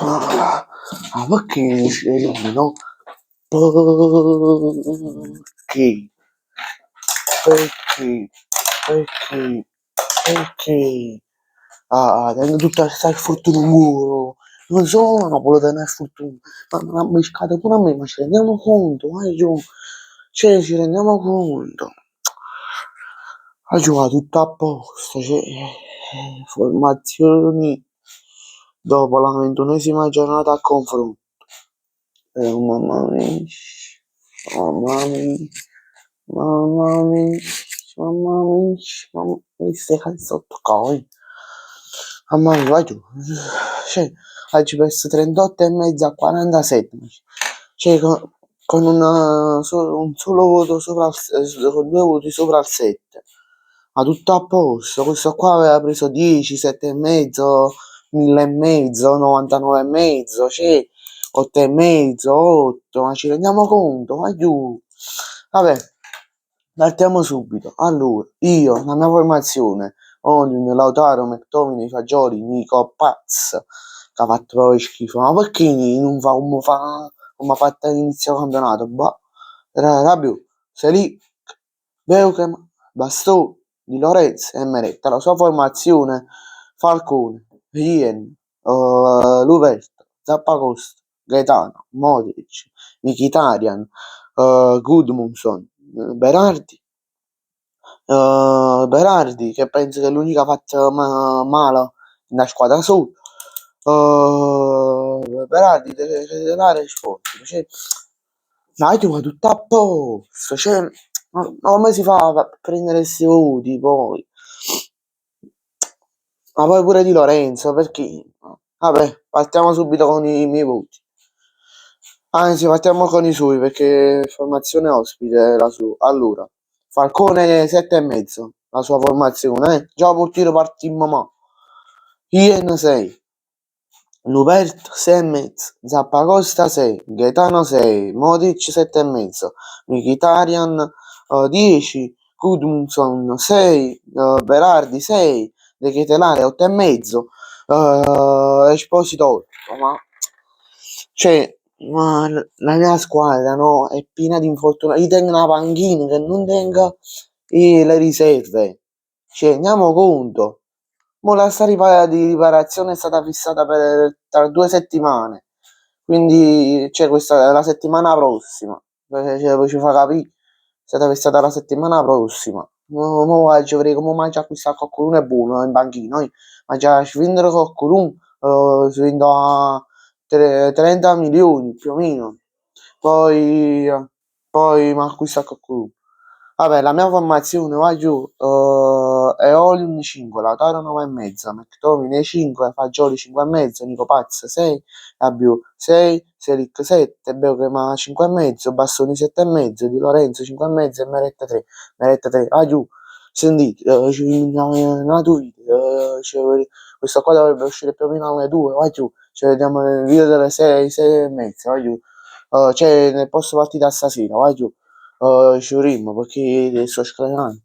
Ah, perché no? Perché? Perché? Perché? Perché? Tengo tutta questa sfortuna in culo. Non sono una volevo tenere sfortuna, ma me l'ha pescata pure a me, ma ci rendiamo conto, io. Cioè, ci rendiamo conto. Ha giocato tutto a posto, cioè, formazioni dopo la 21ª giornata a confronto. Mamma mia, mamma mia, mamma mia, mamma mia, mamma mia, stai cazzotto coi. Mamma mia, vai giù. Cioè, oggi perso 38 e mezzo a 47. Cioè, con un solo voto sopra con due voti sopra il 7. Ma tutto a posto. Questo qua aveva preso 10, 7 e mezzo, 1000 e mezzo, 99 e mezzo, cioè 8 e mezzo, 8, ma ci rendiamo conto? Vai giù. Vabbè, partiamo subito. Allora, io, la mia formazione, Olin, Lautaro, McTominay, Fagioli, Nico, Paz, che ha fatto proprio schifo. Ma perché non fa come ha fatto all'inizio del campionato? Boh, Rabiu, Selic, Beukem, Bastoni, Di Lorenzo e Meretta. La sua formazione, Falcone, Hien, Luverto, Zappacosta, Gaetano, Modric, Mkhitaryan, Gudmundsson, Berardi, che penso che è l'unica fatta male nella squadra solo. Berardi deve dare sport. Cioè, ma tu ma tutto a posto. Cioè, ma come si fa a prendere questi voti poi? Ma poi pure Di Lorenzo, perché? Vabbè, partiamo subito con i miei voti. Anzi, partiamo con i suoi, perché formazione ospite la sua. Allora, Falcone 7 e mezzo, la sua formazione, eh? Già può tiro partimmo ma. Ien 6, Luberto 6 e mezzo, Zappacosta 6, Gaetano 6, Modric 7 e mezzo, Mkhitaryan 10, Gudmundsson 6, Berardi 6, De Ketelare 8 e mezzo, Esposito 8, ma cioè, ma la mia squadra no, è piena di infortunati. Io tengo una panchina che non tengo le riserve. Cioè, andiamo conto. Mo la sta di riparazione è stata fissata per tra 2 settimane. Quindi, cioè, questa è la settimana prossima. Cioè, ci fa capire. È stata fissata la settimana prossima. Mo oggi vedremo come mangia acquistare qualcuno è buono in banchina. Ma già ci vendono qualcuno, si vendono a 30 milioni più o meno. Poi, poi mi acquista qualcuno. Vabbè, la mia formazione va giù, è Olin 5, Lautaro 9 e mezza, McTominay 5, Fagioli 5 e mezzo, Nico Paz 6, Rabiu 6, Selic 7, Beukema 5 e mezzo, Bastoni 7 e mezzo, Di Lorenzo 5 e mezzo e Meretta 3. Meretta 3, va giù. Sentite, questa qua dovrebbe uscire più o meno alle 2, va giù. Ci vediamo nel video delle 6, 6 e mezza, va giù. Cioè nel posto partita stasera, vai giù. Ci vedremo perché sto sclenando.